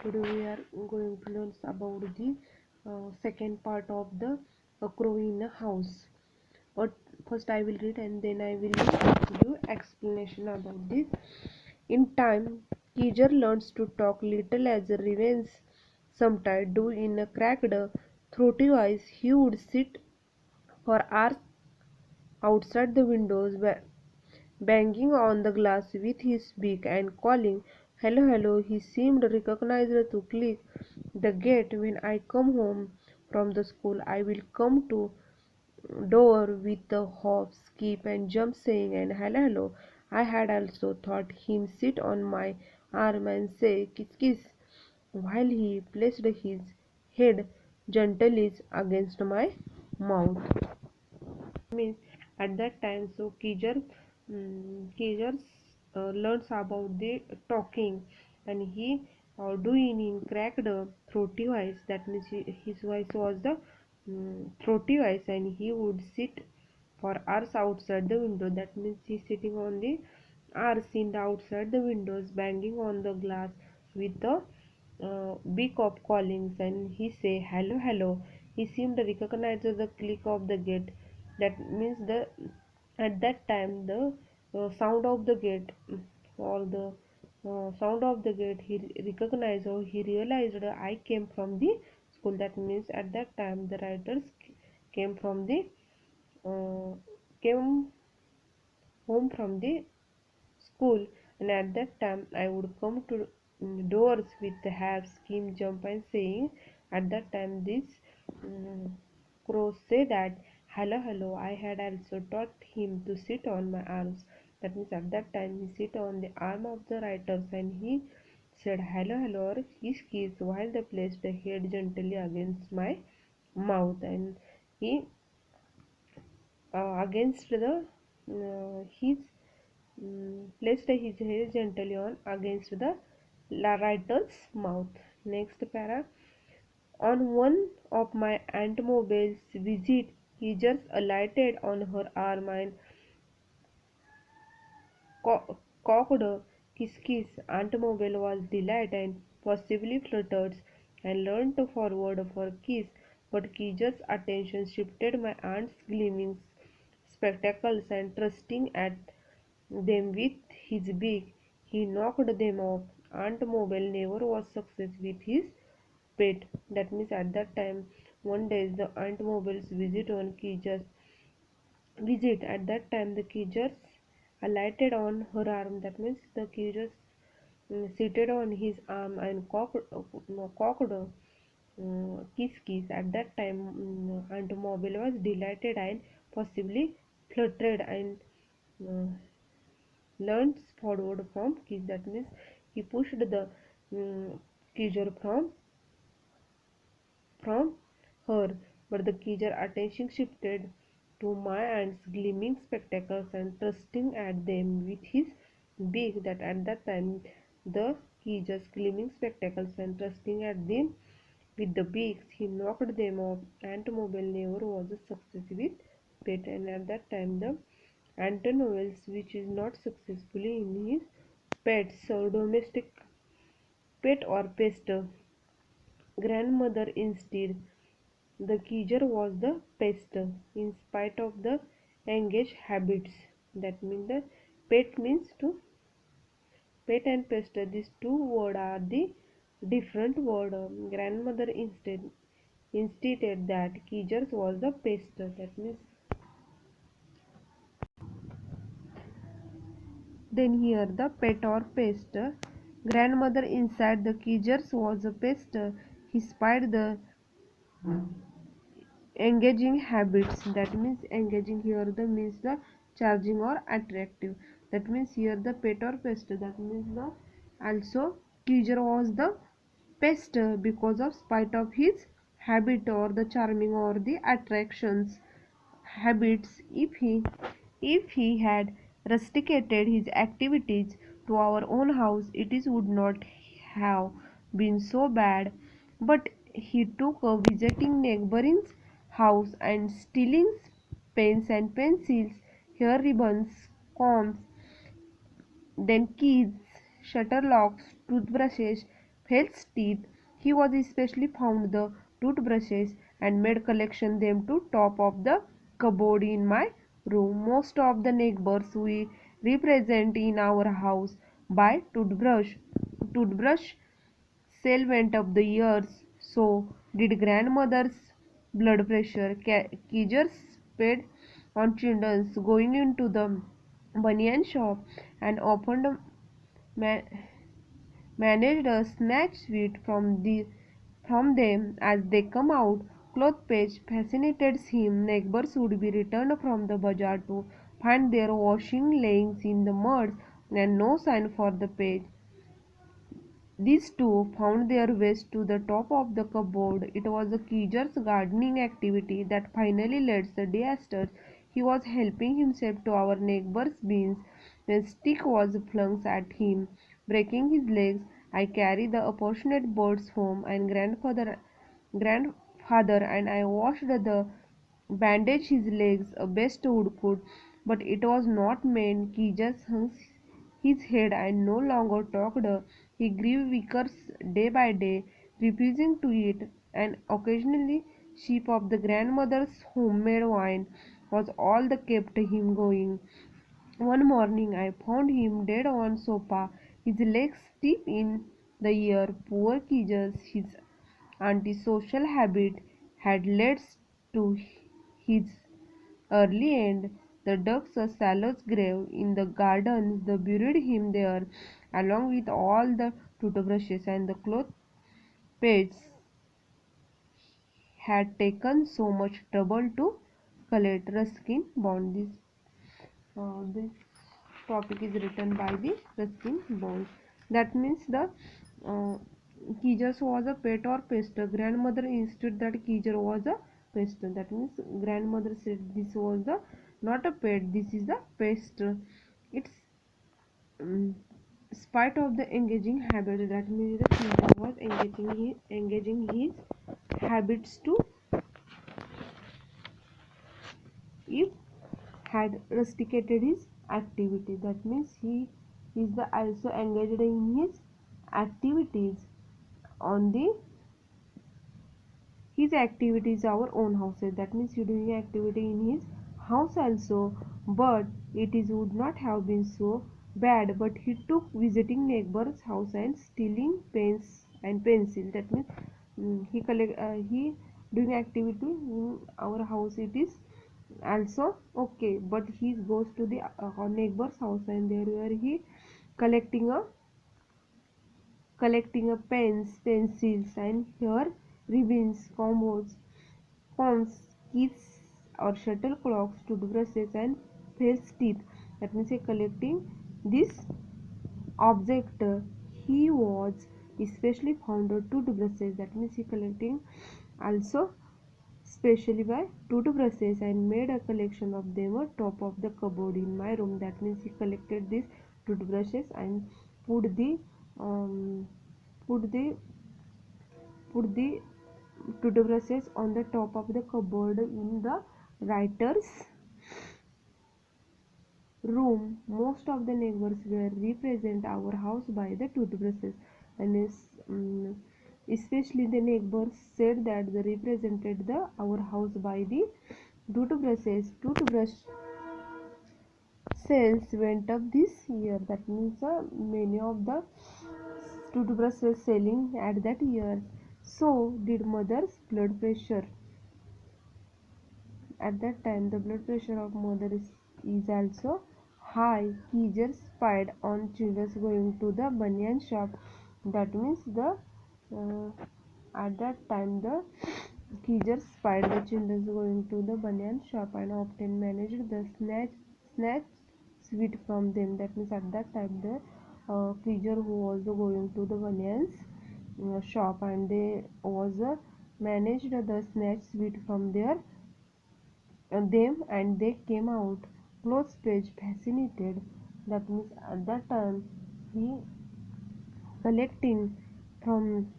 Today we are going to learn about the second part of the crow in a house. But first I will read and then I will give explanation about this. In time, Kijar learns to talk little as a ravens sometimes do in a cracked, throaty voice. He would sit for hours outside the windows, banging on the glass with his beak and calling, "Hello, hello." He seemed recognized to click the gate. When I come home from the school, I will come to door with the hop, skip, and jump, saying, and hello, hello. I had also thought him sit on my arm and say, kiss, kiss, while he placed his head gently against my mouth. Means at that time, so Kijar learns about the talking, and he doing in cracked throaty voice. That means his voice was the throaty voice, and he would sit for hours outside the window. That means he's sitting on the hours in the outside the windows, banging on the glass with the beak of callings, and he say hello, hello. He seemed to recognize the click of the gate. That means the at that time the sound of the gate, or the sound of the gate, he recognized or he realized I came from the school. That means at that time the writers came from the uh, came home from the school, and at that time I would come to doors with the hat, skim, jump, and saying. At that time this um, crow say that hello, hello. I had also taught him to sit on my arms. That means at that time he sit on the arm of the writers, and he said hello, hello, or kiss, kiss, while they placed the head gently against my mouth, and he against the his placed his head gently on against the writer's mouth. Next para. On one of my Aunt Mobile's visit, he just alighted on her arm and cocked a kiss kiss. Aunt Mobile was delighted and possibly fluttered, and leaned forward for a kiss, but Kija's attention shifted my aunt's gleaming spectacles, and thrusting at them with his beak, he knocked them off. Aunt Mobile never was success with his pet. That means at that time, one day the Aunt Mobile's visit on Kija's visit. At that time, the Kijars alighted on her arm. That means the Kijars seated on his arm and cocked kiss kiss. At that time, Aunt Mobile was delighted and possibly fluttered, and uh, leaned forward from kiss. That means he pushed the kisser from her, but the kisser attention shifted to my aunt's gleaming spectacles, and thrusting at them with his beak. That at that time the kisser's gleaming spectacles and thrusting at them with the beaks, he knocked them off. Automobile never was a success with pet, and at that time the Antonovels, which is not successfully in his pets or domestic pet or pest. Grandmother instead, the Kijar was the pest, in spite of the engaged habits. That means the pet means to pet and pest. These two words are the different word. Grandmother instead insisted that Kijar was the pest. That means then here the pet or pest. Grandmother inside the Kijars was a pest. He spied the engaging habits. That means engaging here the means the charging or attractive. That means here the pet or pest. That means the also Kijar was the pest because of spite of his habit or the charming or the attractions habits. If he had rusticated his activities to our own house, it is would not have been so bad. But he took a visiting neighboring house, and stealing pens and pencils, hair ribbons, combs, then keys, shutter locks, toothbrushes, false teeth. He was especially found the toothbrushes and made collection them to top of the cupboard in my room. Most of the neighbors we represent in our house by toothbrush sale went up the years. So did grandmother's blood pressure. Keegers paid on children's going into the banyan shop and opened ma- managed a snatch sweet from them as they come out. Cloth page fascinated him. Neighbors would be returned from the bazaar to find their washing laying in the mud and no sign for the page. These two found their ways to the top of the cupboard. It was Keeger's gardening activity that finally led the disaster. He was helping himself to our neighbor's beans when stick was flung at him, breaking his legs. I carried the unfortunate birds home, and grandfather and I washed the bandage his legs best would could, but it was not meant. Keeger hung his head and no longer talked. He grew weaker day by day, refusing to eat, and occasionally sip of the grandmother's homemade wine was all that kept him going. One morning I found him dead on sofa, his legs stiff in the air. Poor Kijus, his antisocial habit had led to his early end. The dug's a shallow grave in the gardens. They buried him there, along with all the toothbrushes and the cloth pads had taken so much trouble to collect. Ruskin Bond. This topic is written by the Ruskin Bond. That means the uh, Keeger was a pet or pest. Grandmother insisted that Keeger was a pest. That means grandmother said this was the not a pet. This is the pest. It's um, spite of the engaging habit. That means the Keeger was engaging his habits to if had rusticated his activity. That means he is the also engaged in his activities on the his activities our own houses. That means he doing activity in his house also, but it is would not have been so bad. But he took visiting neighbor's house and stealing pens and pencils. That means he doing activity in our house. It is also okay, but he goes to the neighbor's house and there where he collecting a pens, pencils, and here ribbons, combs, keys, or shuttlecocks, toothbrushes, and false teeth. That means he collecting this object. He was especially fond of toothbrushes. That means he collecting also specially by toothbrushes and made a collection of them on top of the cupboard in my room. That means he collected these toothbrushes and put the um, put the put the toothbrushes on the top of the cupboard in the writer's room. Most of the neighbors were represent our house by the toothbrushes, and especially the neighbors said that they represented the our house by the toothbrushes. Toothbrush sales went up this year. That means many of the toothbrushes selling at that year. So did mother's blood pressure. At that time, the blood pressure of mother is also high. Keeger spied on children going to the banyan shop. That means the at that time the Keeger spied the children going to the banyan shop and often managed the snatch sweet from them. That means at that time the Keeger who was going to the banyan's shop and they was managed the snatch sweet from there them and they came out. Close page fascinated. That means at that time he collecting from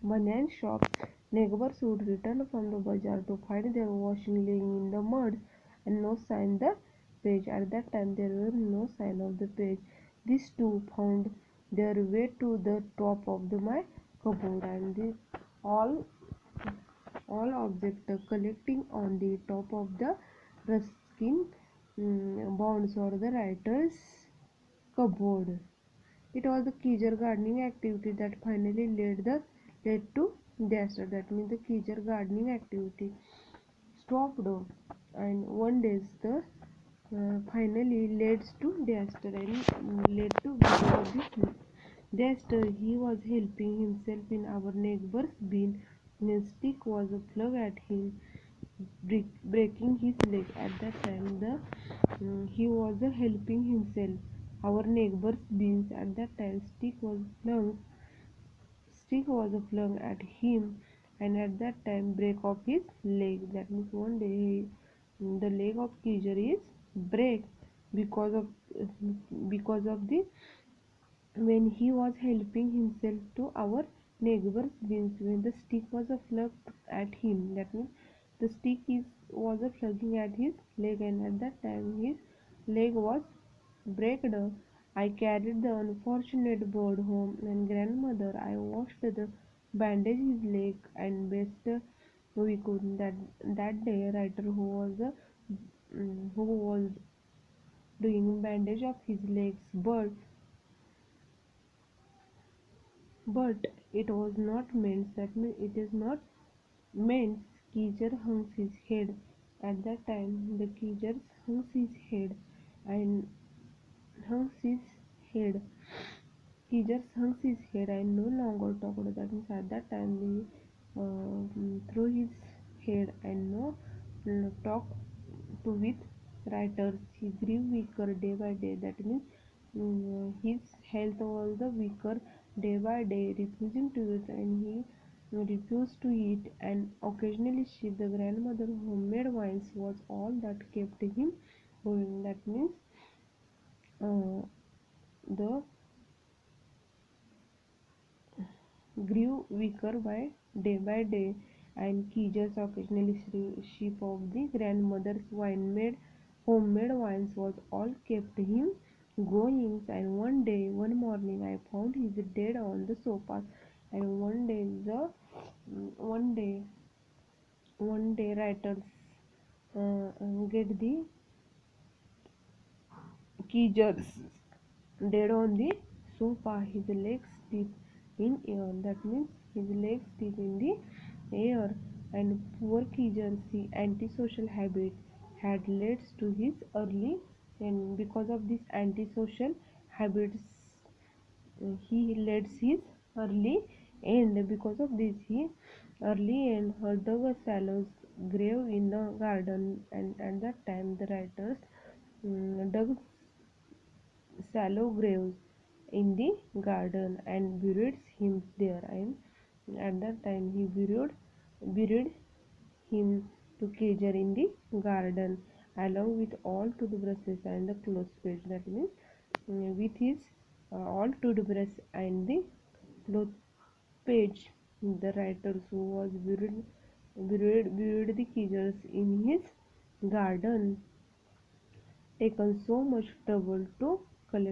banyan shops. Neighbors would return from the bazaar to find their washing laying in the mud and no sign the page. At that time there were no sign of the page. These two found their way to the top of the my cupboard, and the all all objects collecting on the top of the Ruskin bonds or the writer's cupboard. It was the Keijer gardening activity that finally led to disaster. That means the Keijer gardening activity stopped, and one day the finally leads to disaster and led to because of this disaster. He was helping himself in our neighbor's bin. A stick was flung at him, breaking his leg. At that time, he was helping himself. Our neighbor's beans. At that time, stick was flung at him, and at that time break off his leg. That means one day the leg of Keijer is break because of the when he was helping himself to our neighbor's beans, when the stick was flung at him. That means the stick was flogging at his leg, and at that time his leg was breaked. I carried the unfortunate bird home, and grandmother, I washed the bandage his leg and best we could. That day, writer who was doing bandage of his legs, but it was not meant. That means it is not meant. Keijer hung his head. At that time, the Keijer hung his head and hung his head. He just hung his head and no longer talked. That means at that time he threw his head and no talk to with writers. He grew weaker day by day. That means his health was the weaker day by day, refusing to eat, and he refused to eat and occasionally sip. The grandmother homemade wines was all that kept him going. That means the grew weaker by day, and Keijer's occasionally sip of the grandmother's homemade wines was all kept him going. And one morning, I found his dead on the sofa. And one day, writers get the Keijer's dead on the sofa, his legs deep in air. That means his legs deep in the air. And poor Keijer's antisocial habit had led to his early, and because of this antisocial habits, he leads his early end. Because of this, he early end dug a shallow grave in the garden, and at that time the writers dug shallow graves in the garden and buried him there. And at that time he buried him to Keijer in the garden along with all toothbrushes and the clothespins. That means with his all toothbrush and the clothespins, the writers who was buried the Keijers in his garden taken so much trouble to collect